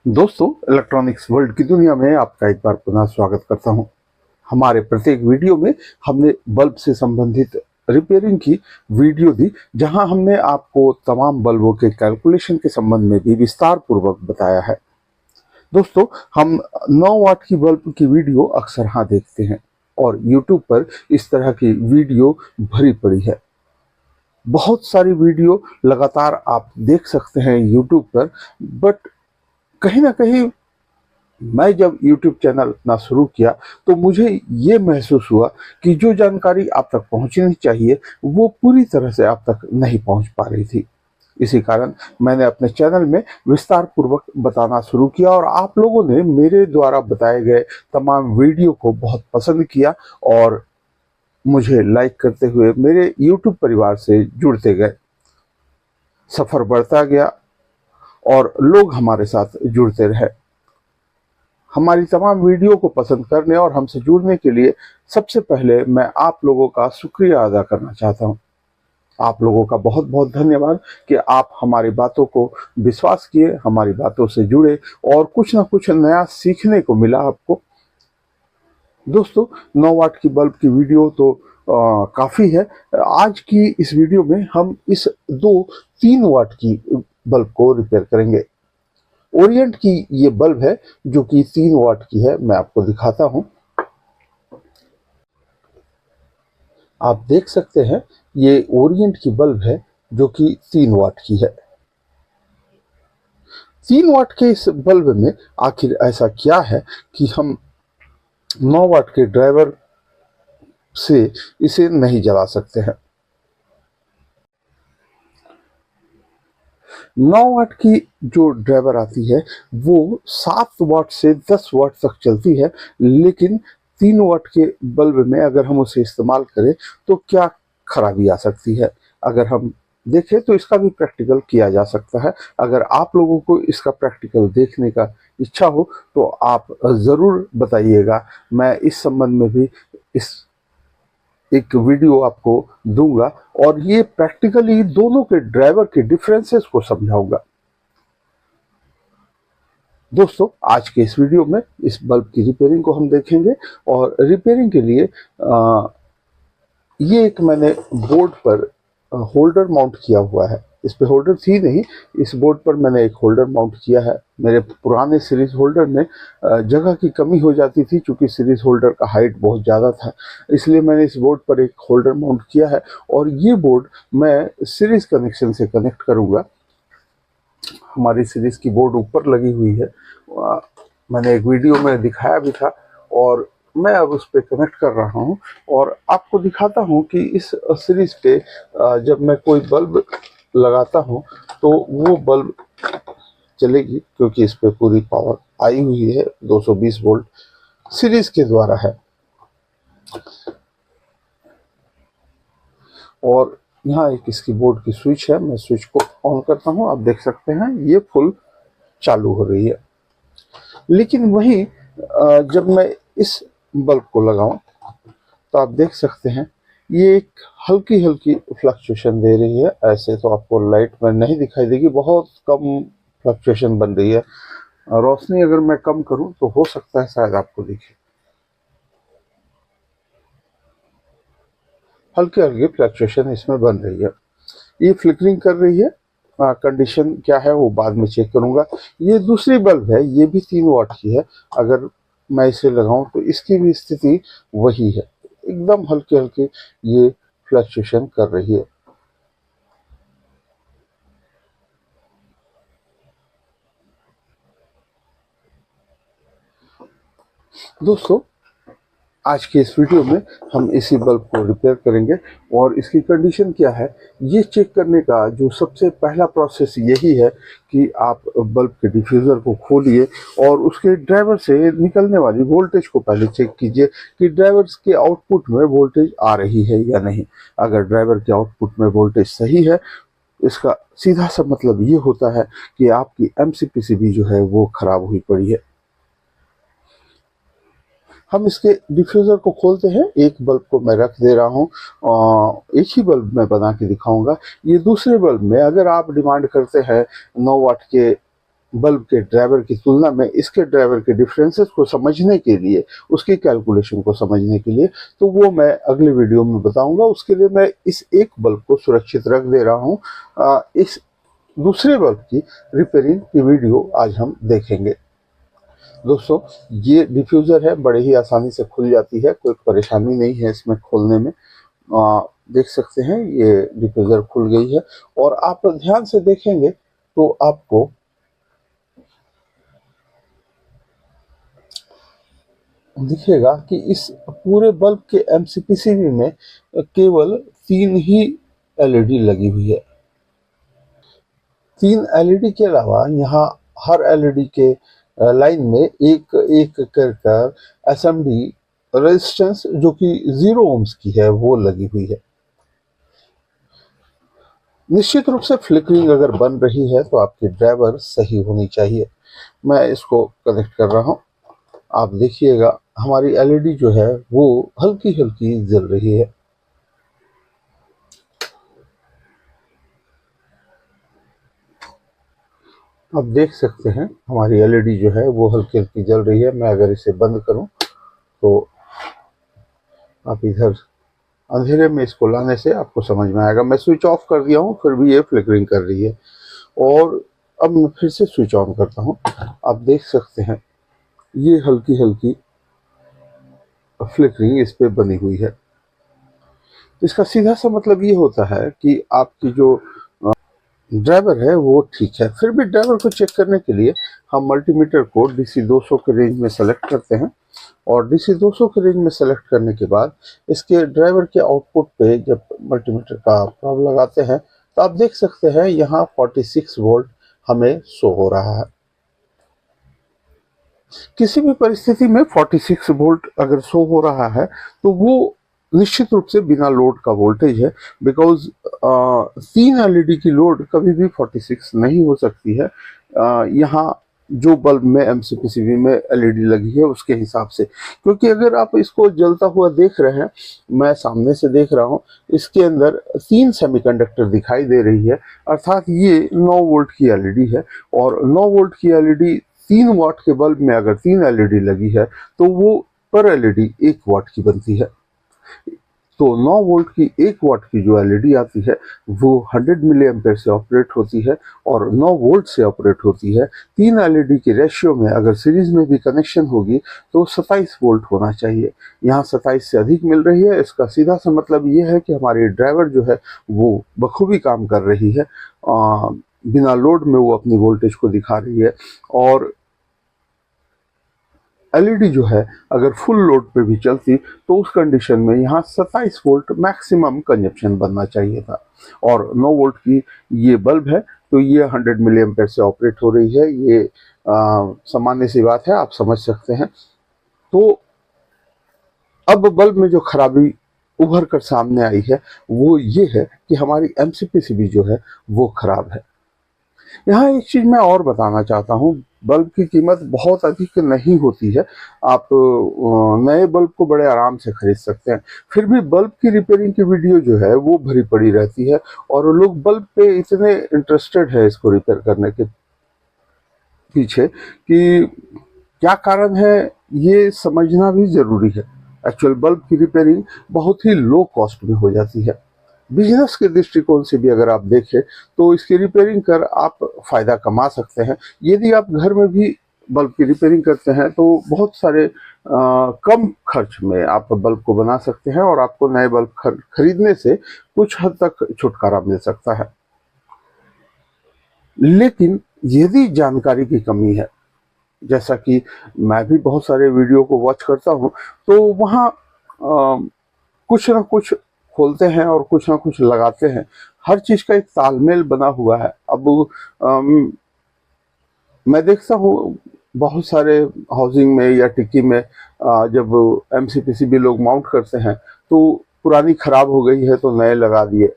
दोस्तों, electronics world की दुनिया में आपका एक बार पुनः स्वागत करता हूं। हमारे प्रत्येक वीडियो में हमने बल्ब से संबंधित रिपेयरिंग की वीडियो दी, जहां हमने आपको तमाम बल्बों के कैलकुलेशन के संबंध में भी विस्तार पूर्वक बताया है। दोस्तों, हम 9 वाट की बल्ब की वीडियो अक्सर देखते हैं और YouTube पर इस तरह की वीडियो भरी पड़ी है। बहुत सारी वीडियो लगातार आप देख सकते हैं YouTube पर, बट कहीं ना कहीं मैं जब YouTube चैनल अपना शुरू किया तो मुझे ये महसूस हुआ कि जो जानकारी आप तक पहुंचनी चाहिए वो पूरी तरह से आप तक नहीं पहुंच पा रही थी। इसी कारण मैंने अपने चैनल में विस्तार पूर्वक बताना शुरू किया और आप लोगों ने मेरे द्वारा बताए गए तमाम वीडियो को बहुत पसंद किया और मुझे लाइक करते हुए मेरे YouTube परिवार से जुड़ते गए। सफर बढ़ता गया और लोग हमारे साथ जुड़ते रहे। हमारी तमाम वीडियो को पसंद करने और हमसे जुड़ने के लिए सबसे पहले मैं आप लोगों का शुक्रिया अदा करना चाहता हूं। आप लोगों का बहुत बहुत धन्यवाद कि आप हमारी बातों को विश्वास किए, हमारी बातों से जुड़े और कुछ ना कुछ नया सीखने को मिला आपको। दोस्तों, 9 वाट की बल्ब की वीडियो तो काफ़ी है। आज की इस वीडियो में हम इस 3 वाट की बल्ब को रिपेयर करेंगे। ओरिएंट की ये बल्ब है जो कि 3 वाट की है। मैं आपको दिखाता हूं। आप देख सकते हैं, ये ओरिएंट की बल्ब है जो कि 3 वाट की है। 3 वाट के इस बल्ब में आखिर ऐसा क्या है कि हम 9 वाट के ड्राइवर से इसे नहीं जला सकते हैं। 9 वाट की जो ड्राइवर आती है वो 7 वाट से 10 वाट तक चलती है, लेकिन 3 वाट के बल्ब में अगर हम उसे इस्तेमाल करें तो क्या खराबी आ सकती है। अगर हम देखें तो इसका भी प्रैक्टिकल किया जा सकता है। अगर आप लोगों को इसका प्रैक्टिकल देखने का इच्छा हो तो आप ज़रूर बताइएगा। मैं इस संबंध में भी इस एक वीडियो आपको दूंगा और ये प्रैक्टिकली दोनों के ड्राइवर के डिफरेंसेस को समझाऊंगा। दोस्तों, आज के इस वीडियो में इस बल्ब की रिपेयरिंग को हम देखेंगे और रिपेयरिंग के लिए ये एक मैंने बोर्ड पर होल्डर माउंट किया हुआ है। इस पे होल्डर थी नहीं, इस बोर्ड पर मैंने एक होल्डर माउंट किया है। मेरे पुराने सीरीज होल्डर में जगह की कमी हो जाती थी, क्योंकि सीरीज होल्डर का हाइट बहुत ज़्यादा था, इसलिए मैंने इस बोर्ड पर एक होल्डर माउंट किया है और ये बोर्ड मैं सीरीज कनेक्शन से कनेक्ट करूँगा। हमारी सीरीज की बोर्ड ऊपर लगी हुई है, मैंने एक वीडियो में दिखाया भी था और मैं अब उस पर कनेक्ट कर रहा हूं और आपको दिखाता हूं कि इस सीरीज पे जब मैं कोई बल्ब लगाता हूं तो वो बल्ब चलेगी, क्योंकि इस पे पूरी पावर आई हुई है। 220 वोल्ट सीरीज के द्वारा है और यहाँ एक इसकी बोर्ड की स्विच है। मैं स्विच को ऑन करता हूँ, आप देख सकते हैं ये फुल चालू हो रही है। लेकिन वहीं जब मैं इस बल्ब को लगाऊं तो आप देख सकते हैं ये एक हल्की हल्की फ्लक्चुएशन दे रही है। ऐसे तो आपको लाइट में नहीं दिखाई देगी, बहुत कम फ्लक्चुएशन बन रही है। रोशनी अगर मैं कम करूं तो हो सकता है शायद आपको दिखे। हल्की हल्की फ्लक्चुएशन इसमें बन रही है। ये फ्लिकरिंग कर रही है। कंडीशन क्या है वो बाद में चेक करूंगा। ये दूसरी बल्ब है, ये भी 3 वाट की है। अगर मैं इसे लगाऊं तो इसकी भी स्थिति वही है, एकदम हल्के हल्के ये फ्लक्चुएशन कर रही है। दोस्तों, आज के इस वीडियो में हम इसी बल्ब को रिपेयर करेंगे और इसकी कंडीशन क्या है ये चेक करने का जो सबसे पहला प्रोसेस यही है कि आप बल्ब के डिफ्यूज़र को खोलिए और उसके ड्राइवर से निकलने वाली वोल्टेज को पहले चेक कीजिए कि ड्राइवर्स के आउटपुट में वोल्टेज आ रही है या नहीं। अगर ड्राइवर के आउटपुट में वोल्टेज सही है, इसका सीधा सा मतलब ये होता है कि आपकी MCPCB जो है वो खराब हुई पड़ी है। हम इसके डिफ्यूज़र को खोलते हैं। एक बल्ब को मैं रख दे रहा हूँ, एक ही बल्ब मैं बना के दिखाऊंगा। ये दूसरे बल्ब में अगर आप डिमांड करते हैं 9 वाट के बल्ब के ड्राइवर की तुलना में इसके ड्राइवर के डिफरेंसेस को समझने के लिए, उसकी कैलकुलेशन को समझने के लिए, तो वो मैं अगले वीडियो में बताऊंगा। उसके लिए मैं इस एक बल्ब को सुरक्षित रख दे रहा हूँ। इस दूसरे बल्ब की रिपेयरिंग की वीडियो आज हम देखेंगे। दोस्तों, ये डिफ्यूज़र है, बड़े ही आसानी से खुल जाती है, कोई परेशानी नहीं है इसमें खोलने में। देख सकते हैं ये डिफ्यूज़र खुल गई है, और आप ध्यान से देखेंगे तो आपको दिखेगा कि इस पूरे बल्ब के एमसीपीसीबी में केवल 3 ही एलईडी लगी हुई है। 3 एलईडी के अलावा यहाँ हर एलईडी के लाइन में एक एक कर एसएमडी रेजिस्टेंस जो कि 0 ओम्स की है वो लगी हुई है। निश्चित रूप से फ्लिकरिंग अगर बन रही है तो आपकी ड्राइवर सही होनी चाहिए। मैं इसको कनेक्ट कर रहा हूँ, आप देखिएगा हमारी एलईडी जो है वो हल्की हल्की जल रही है। आप देख सकते हैं हमारी एलईडी जो है वो हल्की हल्की जल रही है। मैं अगर इसे बंद करूं तो आप इधर अंधेरे में इसको लाने से आपको समझ में आएगा। मैं स्विच ऑफ कर दिया हूं, फिर भी ये फ्लिकरिंग कर रही है। और अब मैं फिर से स्विच ऑन करता हूं, आप देख सकते हैं ये हल्की हल्की फ्लिकरिंग इस पे बनी हुई है। इसका सीधा सा मतलब ये होता है कि आपकी जो ड्राइवर है वो ठीक है। फिर भी ड्राइवर को चेक करने के लिए हम मल्टीमीटर को DC 200 के रेंज में सेलेक्ट करते हैं, और DC 200 के रेंज में सेलेक्ट करने के बाद इसके ड्राइवर के आउटपुट पे जब मल्टीमीटर का प्रॉब लगाते हैं तो आप देख सकते हैं यहाँ 46 वोल्ट हमें शो हो रहा है। किसी भी परिस्थिति में 46 वोल्ट अगर शो हो रहा है तो वो निश्चित रूप से बिना लोड का वोल्टेज है, बिकॉज 3 एलईडी की लोड कभी भी 46 नहीं हो सकती है। यहाँ जो बल्ब में एमसीपीसीबी में एलईडी लगी है उसके हिसाब से, क्योंकि अगर आप इसको जलता हुआ देख रहे हैं, मैं सामने से देख रहा हूँ, इसके अंदर 3 सेमीकंडक्टर दिखाई दे रही है, अर्थात ये 9 वोल्ट की एलईडी है। और 9 वोल्ट की एलईडी 3 वाट के बल्ब में अगर 3 एलईडी लगी है तो वो पर एलईडी 1 वाट की बनती है। तो 9 वोल्ट की 1 वाट की जो एलईडी आती है वो 100 मिली एम्पेयर से ऑपरेट होती है और 9 वोल्ट से ऑपरेट होती है। 3 एलईडी के रेशियो में अगर सीरीज में भी कनेक्शन होगी तो 27 वोल्ट होना चाहिए। यहाँ 27 से अधिक मिल रही है। इसका सीधा सा मतलब ये है कि हमारी ड्राइवर जो है वो बखूबी काम कर रही है, बिना लोड में वो अपनी वोल्टेज को दिखा रही है। और एलईडी जो है अगर फुल लोड पे भी चलती तो उस कंडीशन में यहाँ 27 वोल्ट मैक्सिमम कंजप्शन बनना चाहिए था। और 9 वोल्ट की ये बल्ब है तो ये 100 मिली एम्पेयर से ऑपरेट हो रही है। ये सामान्य सी बात है, आप समझ सकते हैं। तो अब बल्ब में जो खराबी उभर कर सामने आई है वो ये है कि हमारी एमसीपीसीबी जो है वो खराब है। यहाँ एक चीज मैं और बताना चाहता हूँ, बल्ब की कीमत बहुत अधिक नहीं होती है। आप नए बल्ब को बड़े आराम से खरीद सकते हैं। फिर भी बल्ब की रिपेयरिंग की वीडियो जो है वो भरी पड़ी रहती है, और लोग बल्ब पे इतने इंटरेस्टेड है इसको रिपेयर करने के पीछे कि क्या कारण है ये समझना भी जरूरी है। एक्चुअल बल्ब की रिपेयरिंग बहुत ही लो कॉस्ट में हो जाती है। बिजनेस के दृष्टिकोण से भी अगर आप देखें तो इसकी रिपेयरिंग कर आप फायदा कमा सकते हैं। यदि आप घर में भी बल्ब की रिपेयरिंग करते हैं तो बहुत सारे कम खर्च में आप बल्ब को बना सकते हैं, और आपको नए बल्ब खरीदने से कुछ हद तक छुटकारा मिल सकता है। लेकिन यदि जानकारी की कमी है, जैसा कि मैं भी बहुत सारे वीडियो को वॉच करता हूं, तो वहाँ कुछ ना कुछ खोलते हैं और कुछ ना कुछ लगाते हैं। हर चीज का एक तालमेल बना हुआ है। अब मैं देखता हूँ बहुत सारे हाउसिंग में या टिक्की में जब एमसीपीसीबी लोग माउंट करते हैं तो पुरानी खराब हो गई है तो नए लगा दिए।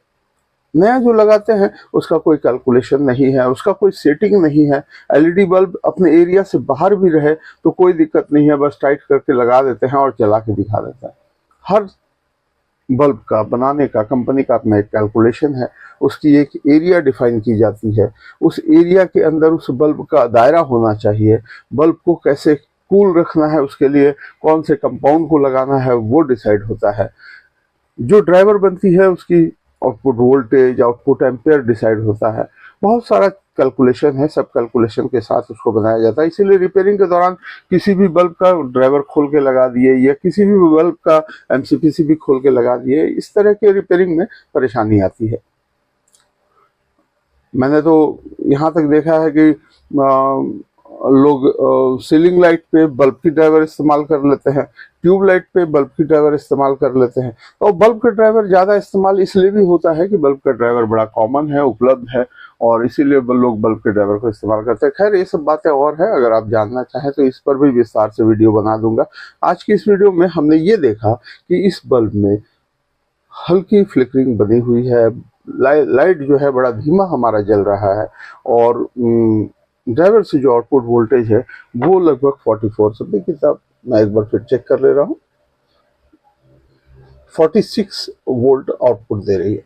नया जो लगाते हैं उसका कोई कैलकुलेशन नहीं है, उसका कोई सेटिंग नहीं है। एलईडी बल्ब अपने एरिया से बाहर भी रहे तो कोई दिक्कत नहीं है, बस टाइट करके लगा देते हैं और चला के दिखा देते हैं। हर बल्ब का बनाने का कंपनी का अपना एक कैलकुलेशन है, उसकी एक एरिया डिफाइन की जाती है, उस एरिया के अंदर उस बल्ब का दायरा होना चाहिए, बल्ब को कैसे कूल रखना है, उसके लिए कौन से कंपाउंड को लगाना है वो डिसाइड होता है। जो ड्राइवर बनती है उसकी output voltage, output ampere decide होता है। बहुत सारा कैलकुलेशन है, सब कैलकुलेशन के साथ उसको बनाया जाता है। इसीलिए रिपेयरिंग के दौरान किसी भी बल्ब का ड्राइवर खोल के लगा दिए या किसी भी बल्ब का एमसीपीसीबी खोल के लगा दिए, इस तरह के रिपेयरिंग में परेशानी आती है। मैंने तो यहाँ तक देखा है कि लोग सीलिंग लाइट पे बल्ब की ड्राइवर इस्तेमाल कर लेते हैं, ट्यूब लाइट पे बल्ब की ड्राइवर इस्तेमाल कर लेते हैं। और बल्ब का ड्राइवर ज़्यादा इस्तेमाल इसलिए भी होता है कि बल्ब का ड्राइवर बड़ा कॉमन है, उपलब्ध है, और इसीलिए लोग बल्ब के ड्राइवर को इस्तेमाल करते हैं। खैर, ये सब बातें और हैं, अगर आप जानना चाहें तो इस पर भी विस्तार से वीडियो बना दूंगा। आज की इस वीडियो में हमने ये देखा कि इस बल्ब में हल्की फ्लिकरिंग बनी हुई है, लाइट जो है बड़ा धीमा हमारा जल रहा है, और ड्राइवर से जो आउटपुट वोल्टेज है वो लगभग 44 समथिंग की, तब मैं एक बार फिर चेक कर ले रहा हूँ, 46 वोल्ट आउटपुट दे रही है।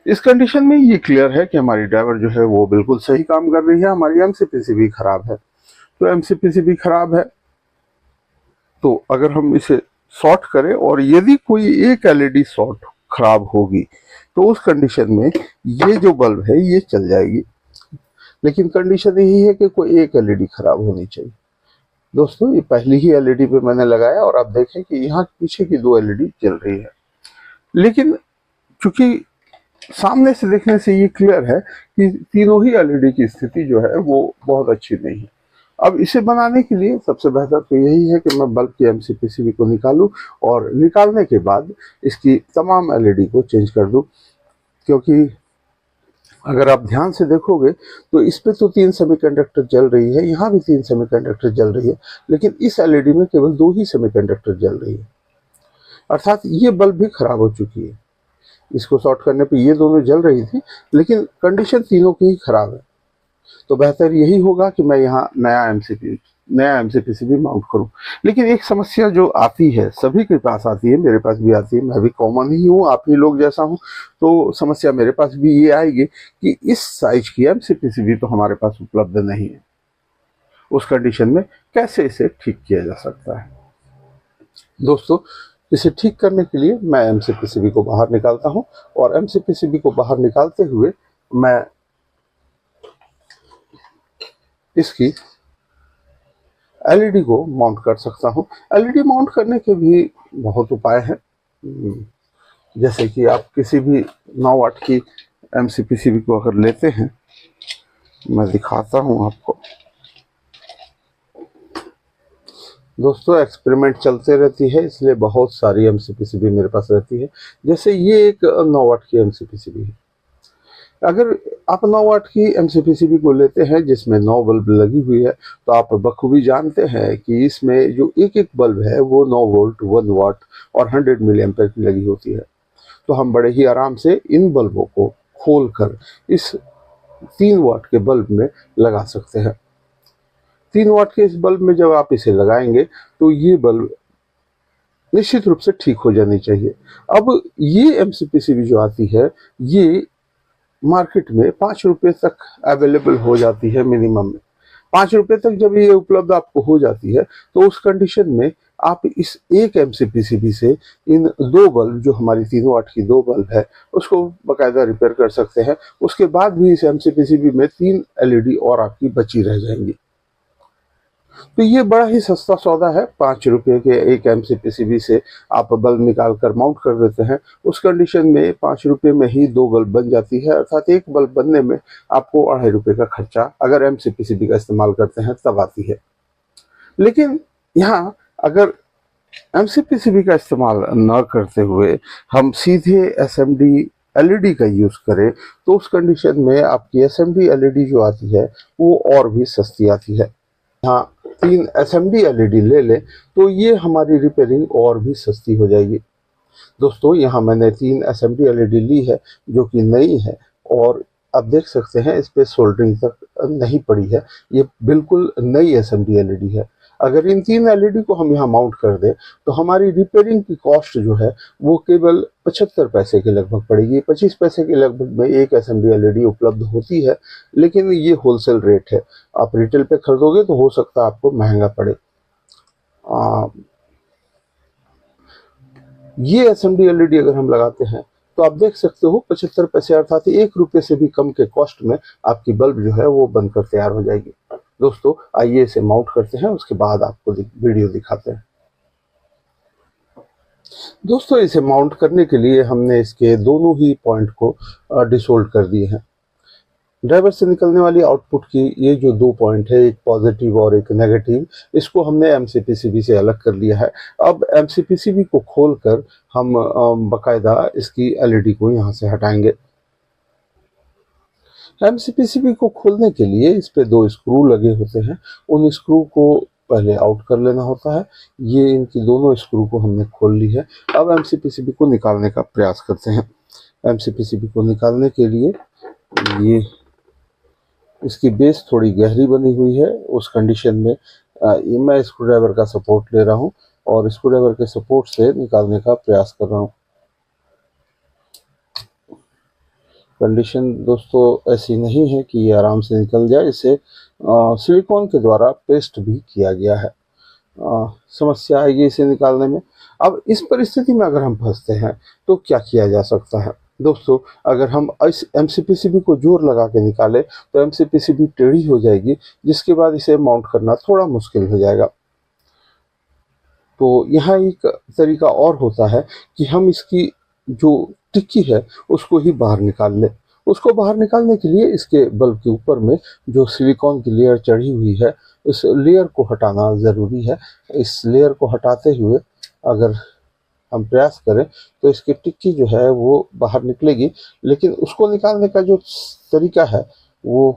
इस कंडीशन में ये क्लियर है कि हमारी ड्राइवर जो है वो बिल्कुल सही काम कर रही है। हमारी एमसीपीसीबी खराब है, तो एमसीपीसीबी खराब है तो अगर हम इसे शॉर्ट करें और यदि कोई एक एलईडी शॉर्ट खराब होगी तो उस कंडीशन में ये जो बल्ब है ये चल जाएगी। लेकिन कंडीशन यही है कि कोई एक एलईडी खराब होनी चाहिए। दोस्तों, ये पहली ही एलईडी पे मैंने लगाया और आप देखें कि यहाँ पीछे की 2 एलईडी जल रही है, लेकिन चूंकि सामने से देखने से ये क्लियर है कि तीनों ही एलईडी की स्थिति जो है वो बहुत अच्छी नहीं है। अब इसे बनाने के लिए सबसे बेहतर तो यही है कि मैं बल्ब की एमसीपीसीबी को निकालूं और निकालने के बाद इसकी तमाम एलईडी को चेंज कर दूं, क्योंकि अगर आप ध्यान से देखोगे तो इस पे तो 3 सेमीकंडक्टर जल रही है, यहाँ भी 3 सेमीकंडक्टर जल रही है, लेकिन इस एलईडी में केवल 2 ही सेमीकंडक्टर जल रही है, अर्थात ये बल्ब भी खराब हो चुकी है। इसको शॉर्ट करने पे ये दोनों जल रही थी, लेकिन कंडीशन तीनों की ही खराब है। तो बेहतर यही होगा कि मैं यहाँ नया एमसीपीसीबी माउंट करूं। लेकिन एक समस्या जो आती है, सभी के पास आती है, मेरे पास भी आती है, मैं भी कॉमन ही हूँ, आप ही लोग जैसा हूँ, तो समस्या मेरे पास भी ये आएगी कि इस साइज की एमसीपीसीबी तो हमारे पास उपलब्ध नहीं है। उस कंडीशन में कैसे इसे ठीक किया जा सकता है? दोस्तों, इसे ठीक करने के लिए मैं एमसीपीसीबी को बाहर निकालता हूं, और एमसीपीसीबी को बाहर निकालते हुए मैं इसकी एलईडी को माउंट कर सकता हूं। एलईडी माउंट करने के भी बहुत उपाय हैं, जैसे कि आप किसी भी 9 वाट की एमसीपीसीबी को अगर लेते हैं, मैं दिखाता हूं आपको। दोस्तों, एक्सपेरिमेंट चलते रहती है, इसलिए बहुत सारी एमसीपीसीबी मेरे पास रहती है। जैसे ये एक 9 वाट की एमसीपीसीबी है। अगर आप 9 वाट की एमसीपीसीबी को लेते हैं जिसमें 9 बल्ब लगी हुई है, तो आप बखूबी जानते हैं कि इसमें जो एक बल्ब है वो 9 वोल्ट, 1 वाट और 100 मिली एम्पेयर की लगी होती है। तो हम बड़े ही आराम से इन बल्बों को खोलकर इस 3 वाट के बल्ब में लगा सकते हैं। 3 वाट के इस बल्ब में जब आप इसे लगाएंगे तो ये बल्ब निश्चित रूप से ठीक हो जानी चाहिए। अब ये एमसीपीसीबी जो आती है ये मार्केट में 5 रुपये तक अवेलेबल हो जाती है मिनिमम में। 5 रुपये तक जब ये उपलब्ध आपको हो जाती है तो उस कंडीशन में आप इस एक एमसीपीसीबी से इन 2 बल्ब, जो हमारी 3 वाट की 2 बल्ब है, उसको बाकायदा रिपेयर कर सकते हैं। उसके बाद भी इस एमसीपीसीबी में 3 एलईडी और आपकी बची रह जाएंगी। तो ये बड़ा ही सस्ता सौदा है। 5 रुपये के एक एमसीपीसीबी से आप बल्ब निकाल कर माउंट कर देते हैं। उस कंडीशन में 5 रुपये में ही 2 बल्ब बन जाती है, अर्थात एक बल्ब बनने में आपको 2.5 रुपये का खर्चा अगर एमसीपीसीबी का इस्तेमाल करते हैं तब आती है। लेकिन यहाँ अगर एमसीपीसीबी का इस्तेमाल न करते हुए हम सीधे एसएमडी एलईडी का यूज करें तो उस कंडीशन में आपकी एसएमडी एलईडी जो आती है वो और भी सस्ती आती है। यहाँ 3 एसएमडी एलईडी ले लें तो ये हमारी रिपेयरिंग और भी सस्ती हो जाएगी। दोस्तों, यहाँ मैंने 3 एसएमडी एलईडी ली है जो कि नई है, और आप देख सकते हैं इस पे सोल्डरिंग तक नहीं पड़ी है। ये बिल्कुल नई एसएमडी एलईडी है। अगर इन 3 एलईडी को हम यहाँ माउंट कर दें तो हमारी रिपेयरिंग की कॉस्ट जो है वो केवल 75 पैसे के लगभग पड़ेगी। 25 पैसे के लगभग में एक एसएमडी एलईडी उपलब्ध होती है, लेकिन ये होलसेल रेट है। आप रिटेल पे खरीदोगे तो हो सकता है आपको महंगा पड़े। ये एसएमडी एलईडी अगर हम लगाते हैं तो आप देख सकते हो 75 पैसे अर्थात 1 रुपये से भी कम के कॉस्ट में आपकी बल्ब जो है वो बनकर तैयार हो जाएगी। दोस्तों आइए इसे माउंट करते हैं, उसके बाद आपको वीडियो दिखाते हैं। दोस्तों इसे माउंट करने के लिए हमने इसके दोनों ही पॉइंट को डिसोल्ड कर दिए हैं। ड्राइवर से निकलने वाली आउटपुट की ये जो 2 पॉइंट है, एक पॉजिटिव और एक नेगेटिव, इसको हमने एमसीपीसीबी से अलग कर लिया है। अब एमसीपीसीबी को खोलकर हम बकायदा इसकी एलईडी को यहाँ से हटाएंगे। एमसीपीसीबी को खोलने के लिए इस पे 2 स्क्रू लगे होते हैं, उन स्क्रू को पहले आउट कर लेना होता है। ये इनकी दोनों स्क्रू को हमने खोल ली है। अब एमसीपीसीबी को निकालने का प्रयास करते हैं। एमसीपीसीबी को निकालने के लिए ये इसकी बेस थोड़ी गहरी बनी हुई है, उस कंडीशन में मैं स्क्रू ड्राइवर का सपोर्ट ले रहा हूँ और स्क्रू ड्राइवर के सपोर्ट से निकालने का प्रयास कर रहा हूँ। कंडीशन दोस्तों ऐसी नहीं है कि ये आराम से निकल जाए, इसे सिलिकॉन के द्वारा पेस्ट भी किया गया है। समस्या आएगी इसे निकालने में। अब इस परिस्थिति में अगर हम फंसते हैं तो क्या किया जा सकता है? दोस्तों अगर हम इस एमसीपीसीबी को जोर लगा के निकालें तो एमसीपीसीबी टेढ़ी हो जाएगी, जिसके बाद इसे माउंट करना थोड़ा मुश्किल हो जाएगा। तो यहाँ एक तरीका और होता है कि हम इसकी जो टिक्की है उसको ही बाहर निकाल लें। उसको बाहर निकालने के लिए इसके बल्ब के ऊपर में जो सिलिकॉन की लेयर चढ़ी हुई है, इस लेयर को हटाना ज़रूरी है। इस लेयर को हटाते हुए अगर हम प्रयास करें तो इसकी टिक्की जो है वो बाहर निकलेगी, लेकिन उसको निकालने का जो तरीका है वो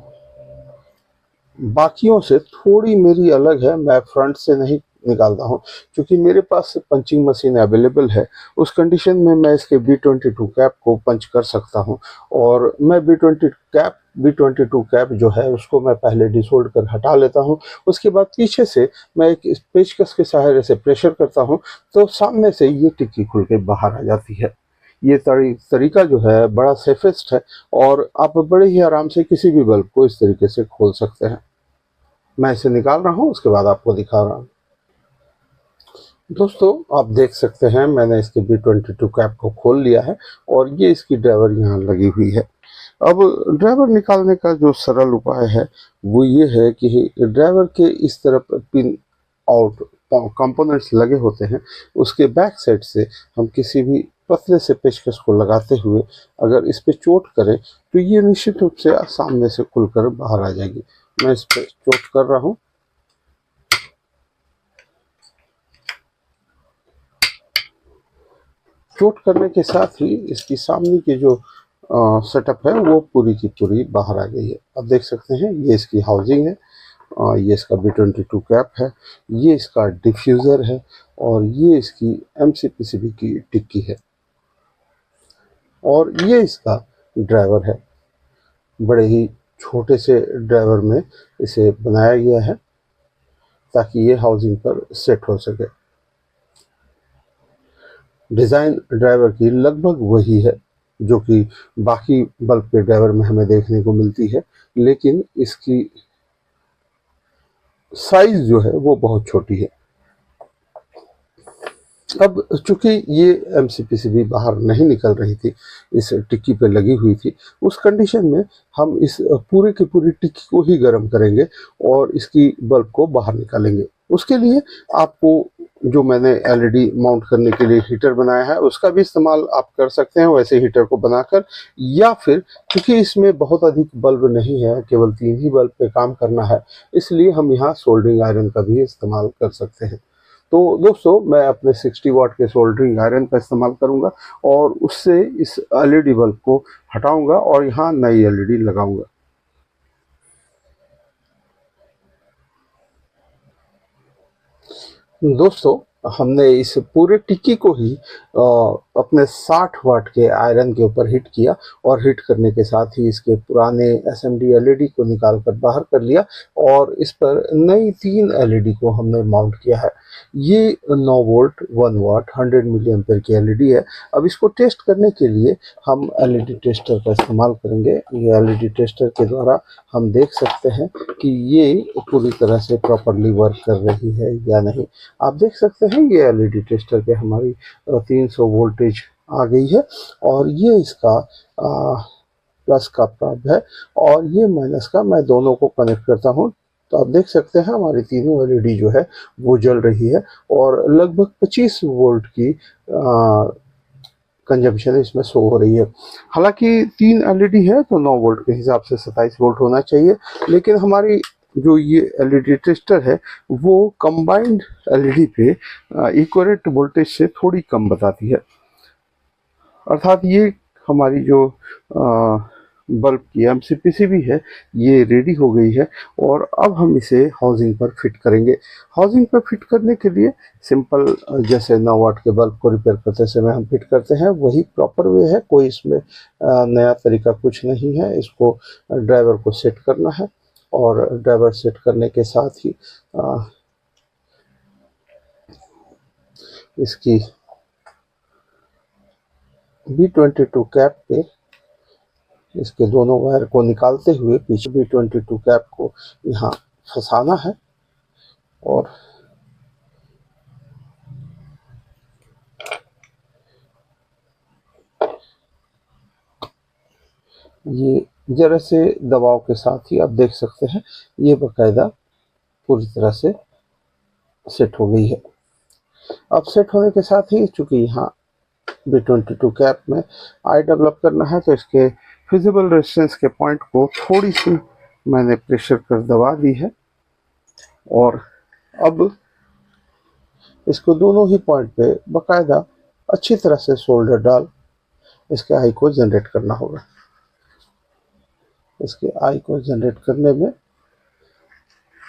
बाकियों से थोड़ी मेरी अलग है। मैं फ्रंट से नहीं निकालता हूँ क्योंकि मेरे पास पंचिंग मशीन अवेलेबल है। उस कंडीशन में मैं इसके B22 कैप को पंच कर सकता हूँ और मैं B22 कैप जो है उसको मैं पहले डिसोल्ड कर हटा लेता हूँ। उसके बाद पीछे से मैं एक पेचकस के सहारे से प्रेशर करता हूँ तो सामने से ये टिक्की खुल के बाहर आ जाती है। ये तरीका जो है बड़ा सेफेस्ट है और आप बड़े ही आराम से किसी भी बल्ब को इस तरीके से खोल सकते हैं। मैं इसे निकाल रहा हूँ, उसके बाद आपको दिखा रहा हूँ। दोस्तों आप देख सकते हैं मैंने इसके B22 कैप को खोल लिया है और ये इसकी ड्राइवर यहाँ लगी हुई है। अब ड्राइवर निकालने का जो सरल उपाय है वो ये है कि ड्राइवर के इस तरफ पिन आउट कंपोनेंट्स लगे होते हैं, उसके बैक साइड से हम किसी भी पतले से पेचकस को लगाते हुए अगर इस पे चोट करें तो ये निश्चित रूप से सामने से खुलकर बाहर आ जाएगी। मैं इस पे चोट कर रहा हूँ। चोट करने के साथ ही इसकी सामने की जो सेटअप है वो पूरी की पूरी बाहर आ गई है। अब देख सकते हैं ये इसकी हाउसिंग है, ये इसका B22 कैप है, ये इसका डिफ्यूज़र है और ये इसकी एमसीपीसीबी की टिक्की है और ये इसका ड्राइवर है। बड़े ही छोटे से ड्राइवर में इसे बनाया गया है ताकि ये हाउसिंग पर सेट हो सके। डिज़ाइन ड्राइवर की लगभग वही है जो कि बाकी बल्ब के ड्राइवर में हमें देखने को मिलती है, लेकिन इसकी साइज जो है वो बहुत छोटी है। अब चूंकि ये एमसीपीसीबी बाहर नहीं निकल रही थी, इस टिक्की पे लगी हुई थी, उस कंडीशन में हम इस पूरे की पूरी टिक्की को ही गर्म करेंगे और इसकी बल्ब को बाहर निकालेंगे। उसके लिए आपको जो मैंने एलईडी माउंट करने के लिए हीटर बनाया है उसका भी इस्तेमाल आप कर सकते हैं, वैसे हीटर को बनाकर, या फिर क्योंकि इसमें बहुत अधिक बल्ब नहीं है, केवल 3 ही बल्ब पे काम करना है, इसलिए हम यहाँ सोल्डरिंग आयरन का भी इस्तेमाल कर सकते हैं। तो दोस्तों मैं अपने 60 वाट के सोल्डरिंग आयरन का इस्तेमाल करूंगा और उससे इस एलईडी बल्ब को हटाऊंगा और यहाँ नई एलईडी लगाऊंगा। दोस्तों हमने इस पूरे टिक्की को ही अपने 60 वाट के आयरन के ऊपर हिट किया और हिट करने के साथ ही इसके पुराने एसएमडी एलईडी को निकाल कर बाहर कर लिया और इस पर नई 3 एलईडी को हमने माउंट किया है। ये 9 वोल्ट 1 वाट 100 मिली एम्पेयर की एलईडी है। अब इसको टेस्ट करने के लिए हम एलईडी टेस्टर का इस्तेमाल करेंगे। ये एलईडी टेस्टर के द्वारा हम देख सकते हैं कि ये पूरी तरह से प्रॉपरली वर्क कर रही है या नहीं। आप देख सकते हैं ये एलईडी टेस्टर पे हमारी 300 वोल्टेज आ गई है और ये इसका प्लस का प्राइब है और ये माइनस का। मैं दोनों को कनेक्ट करता हूँ तो आप देख सकते हैं हमारी तीनों एलईडी जो है वो जल रही है और लगभग 25 वोल्ट की कंजम्पशन इसमें शो हो रही है। हालांकि 3 एलईडी है तो 9 वोल्ट के हिसाब से 27 वोल्ट होना चाहिए, लेकिन हमारी जो ये एलईडी टेस्टर है वो कंबाइंड एलईडी पे इक्विवेलेंट वोल्टेज से थोड़ी कम बताती है। अर्थात ये हमारी जो बल्ब की एमसीपीसीबी है ये रेडी हो गई है और अब हम इसे हाउसिंग पर फिट करेंगे। हाउसिंग पर फिट करने के लिए सिंपल जैसे 9 वाट के बल्ब को रिपेयर करते समय हम फिट करते हैं वही प्रॉपर वे है, कोई इसमें नया तरीका कुछ नहीं है। इसको ड्राइवर को सेट करना है और ड्राइवर सेट करने के साथ ही इसकी B22 कैप पे इसके दोनों वायर को निकालते हुए पीछे B22 कैप को यहाँ फंसाना है और ये जरा से दबाव के साथ ही आप देख सकते हैं ये बाकायदा पूरी तरह से सेट हो गई है। अब सेट होने के साथ ही चूंकि यहाँ B22 कैप में आई डेवलप करना है तो इसके फिजिबल रेजिस्टेंस के पॉइंट को थोड़ी सी मैंने प्रेशर कर दबा दी है और अब इसको दोनों ही पॉइंट पे बाकायदा अच्छी तरह से सोल्डर डाल इसके आई को जनरेट करना होगा। इसके आई को जनरेट करने में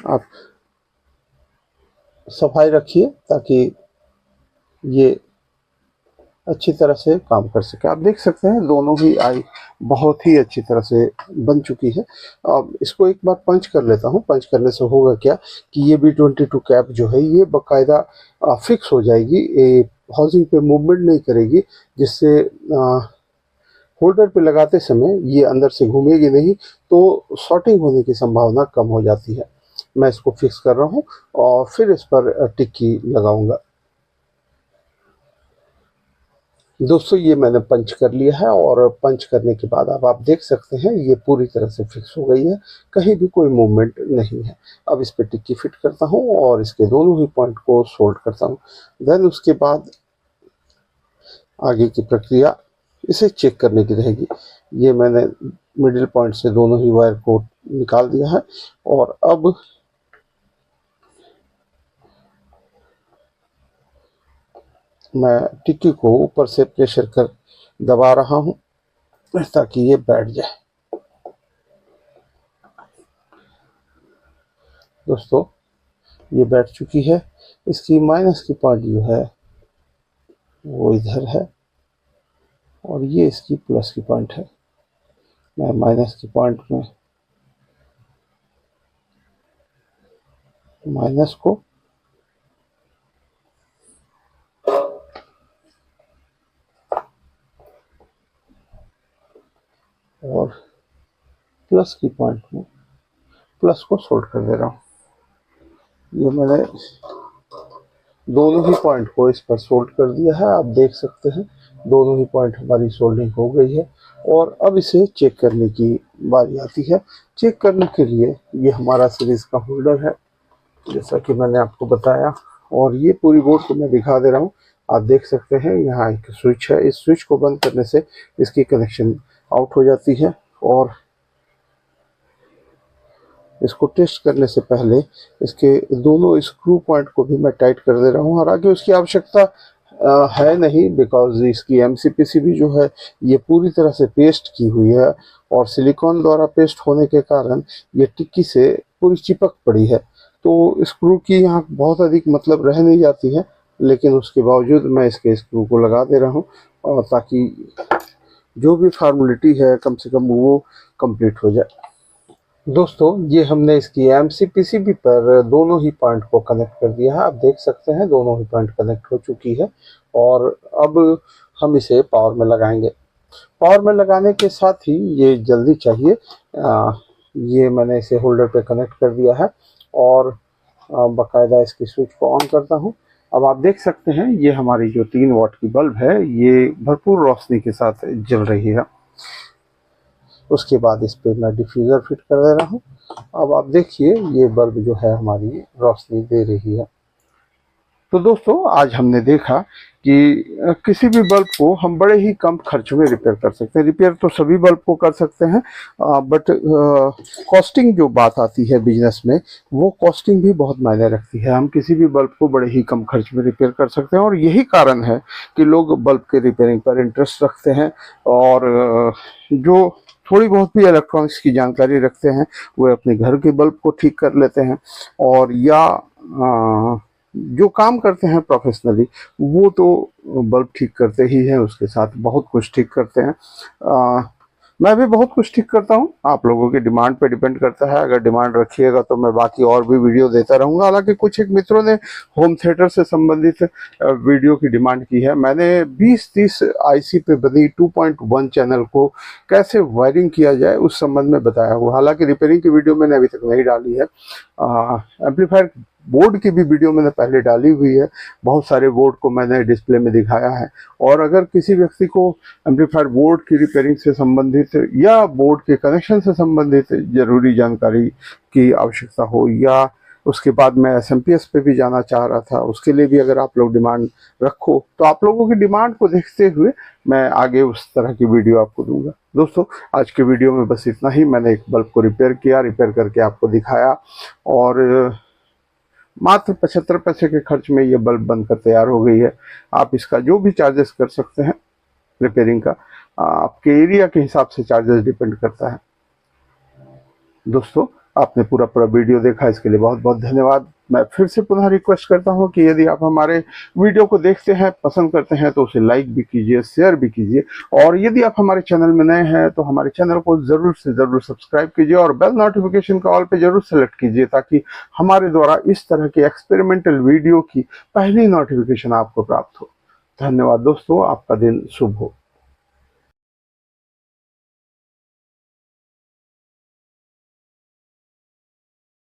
आप सफाई रखिए ताकि ये अच्छी तरह से काम कर सके। आप देख सकते हैं दोनों ही आई बहुत ही अच्छी तरह से बन चुकी है। अब इसको एक बार पंच कर लेता हूं। पंच करने से होगा क्या कि ये B22 कैप जो है ये बाकायदा फिक्स हो जाएगी, हाउसिंग पे मूवमेंट नहीं करेगी, जिससे होल्डर पे लगाते समय ये अंदर से घूमेगी नहीं तो शॉर्टिंग होने की संभावना कम हो जाती है। मैं इसको फिक्स कर रहा हूँ और फिर इस पर टिक्की लगाऊंगा। दोस्तों ये मैंने पंच कर लिया है और पंच करने के बाद अब आप देख सकते हैं ये पूरी तरह से फिक्स हो गई है, कहीं भी कोई मूवमेंट नहीं है। अब इस पे टिक्की फिट करता हूं और इसके दोनों ही पॉइंट को सोल्ड करता हूं। देन उसके बाद आगे की प्रक्रिया इसे चेक करने की रहेगी। ये मैंने मिडिल पॉइंट से दोनों ही वायर को निकाल दिया है और अब मैं टिक्की को ऊपर से प्रेशर कर दबा रहा हूं ताकि ये बैठ जाए। दोस्तों ये बैठ चुकी है। इसकी माइनस की पॉइंट जो है वो इधर है और ये इसकी प्लस की पॉइंट है। मैं माइनस की पॉइंट में माइनस को और प्लस की पॉइंट में प्लस को सोल्ड कर दे रहा हूँ। ये मैंने दोनों ही पॉइंट को इस पर सोल्ड कर दिया है। आप देख सकते हैं दोनों ही पॉइंट हमारी सोल्डिंग हो गई है और अब इसे चेक करने की बारी आती है। चेक करने के लिए ये हमारा सीरीज का होल्डर है जैसा कि मैंने आपको बताया और ये पूरी बोर्ड को मैं दिखा दे रहा हूँ। आप देख सकते हैं यहाँ एक स्विच है, इस स्विच को बंद करने से इसकी कनेक्शन आउट हो जाती है और इसको टेस्ट करने से पहले इसके दोनों स्क्रू पॉइंट को भी मैं टाइट कर दे रहा हूँ। और आगे उसकी आवश्यकता है नहीं बिकॉज इसकी एमसीपीसीबी जो है ये पूरी तरह से पेस्ट की हुई है और सिलिकॉन द्वारा पेस्ट होने के कारण ये टिक्की से पूरी चिपक पड़ी है, तो स्क्रू की यहाँ बहुत अधिक मतलब रह नहीं जाती है। लेकिन उसके बावजूद मैं इसके स्क्रू को लगा दे रहा हूँ और ताकि जो भी फॉर्मेलिटी है कम से कम वो कंप्लीट हो जाए। दोस्तों ये हमने इसकी MCPCB पर दोनों ही पॉइंट को कनेक्ट कर दिया है। आप देख सकते हैं दोनों ही पॉइंट कनेक्ट हो चुकी है और अब हम इसे पावर में लगाएंगे। पावर में लगाने के साथ ही ये जल्दी चाहिए, ये मैंने इसे होल्डर पे कनेक्ट कर दिया है और बाकायदा इसकी स्विच को ऑन करता हूँ। अब आप देख सकते हैं ये हमारी जो 3 वाट की बल्ब है ये भरपूर रोशनी के साथ जल रही है। उसके बाद इस पे मैं डिफ्यूज़र फिट कर दे रहा हूँ। अब आप देखिए ये बल्ब जो है हमारी रोशनी दे रही है। तो दोस्तों आज हमने देखा कि किसी भी बल्ब को हम बड़े ही कम खर्च में रिपेयर कर सकते हैं। रिपेयर तो सभी बल्ब को कर सकते हैं, बट कॉस्टिंग जो बात आती है बिजनेस में, वो कॉस्टिंग भी बहुत मायने रखती है। हम किसी भी बल्ब को बड़े ही कम खर्च में रिपेयर कर सकते हैं और यही कारण है कि लोग बल्ब के रिपेयरिंग पर इंटरेस्ट रखते हैं और जो थोड़ी बहुत भी इलेक्ट्रॉनिक्स की जानकारी रखते हैं वो अपने घर के बल्ब को ठीक कर लेते हैं, और या जो काम करते हैं प्रोफेशनली वो तो बल्ब ठीक करते ही हैं, उसके साथ बहुत कुछ ठीक करते हैं। मैं भी बहुत कुछ ठीक करता हूँ, आप लोगों की डिमांड पे डिपेंड करता है। अगर डिमांड रखिएगा तो मैं बाकी और भी वीडियो देता रहूँगा। हालांकि कुछ एक मित्रों ने होम थिएटर से संबंधित वीडियो की डिमांड की है। मैंने 20-30 IC पे बनी 2.1 चैनल को कैसे वायरिंग किया जाए उस संबंध में बताया हुआ। हालांकि रिपेयरिंग की वीडियो मैंने अभी तक नहीं डाली है। एम्पलीफायर बोर्ड की भी वीडियो मैंने पहले डाली हुई है, बहुत सारे बोर्ड को मैंने डिस्प्ले में दिखाया है। और अगर किसी व्यक्ति को एम्पलीफायर बोर्ड की रिपेयरिंग से संबंधित या बोर्ड के कनेक्शन से संबंधित जरूरी जानकारी की आवश्यकता हो, या उसके बाद मैं SMPS पे भी जाना चाह रहा था, उसके लिए भी अगर आप लोग डिमांड रखो तो आप लोगों की डिमांड को देखते हुए मैं आगे उस तरह की वीडियो आपको दूंगा। दोस्तों आज के वीडियो में बस इतना ही। मैंने एक बल्ब को रिपेयर किया, रिपेयर करके आपको दिखाया और मात्र 75 पैसे के खर्च में ये बल्ब बनकर तैयार हो गई है। आप इसका जो भी चार्जेस कर सकते हैं रिपेयरिंग का, आपके एरिया के हिसाब से चार्जेस डिपेंड करता है। दोस्तों आपने पूरा वीडियो देखा, इसके लिए बहुत बहुत धन्यवाद। मैं फिर से पुनः रिक्वेस्ट करता हूं कि यदि आप हमारे वीडियो को देखते हैं, पसंद करते हैं, तो उसे लाइक भी कीजिए, शेयर भी कीजिए, और यदि आप हमारे चैनल में नए हैं तो हमारे चैनल को जरूर से जरूर सब्सक्राइब कीजिए और बेल नोटिफिकेशन का ऑल पे जरूर सेलेक्ट कीजिए, ताकि हमारे द्वारा इस तरह के एक्सपेरिमेंटल वीडियो की पहली नोटिफिकेशन आपको प्राप्त हो। धन्यवाद दोस्तों, आपका दिन शुभ हो।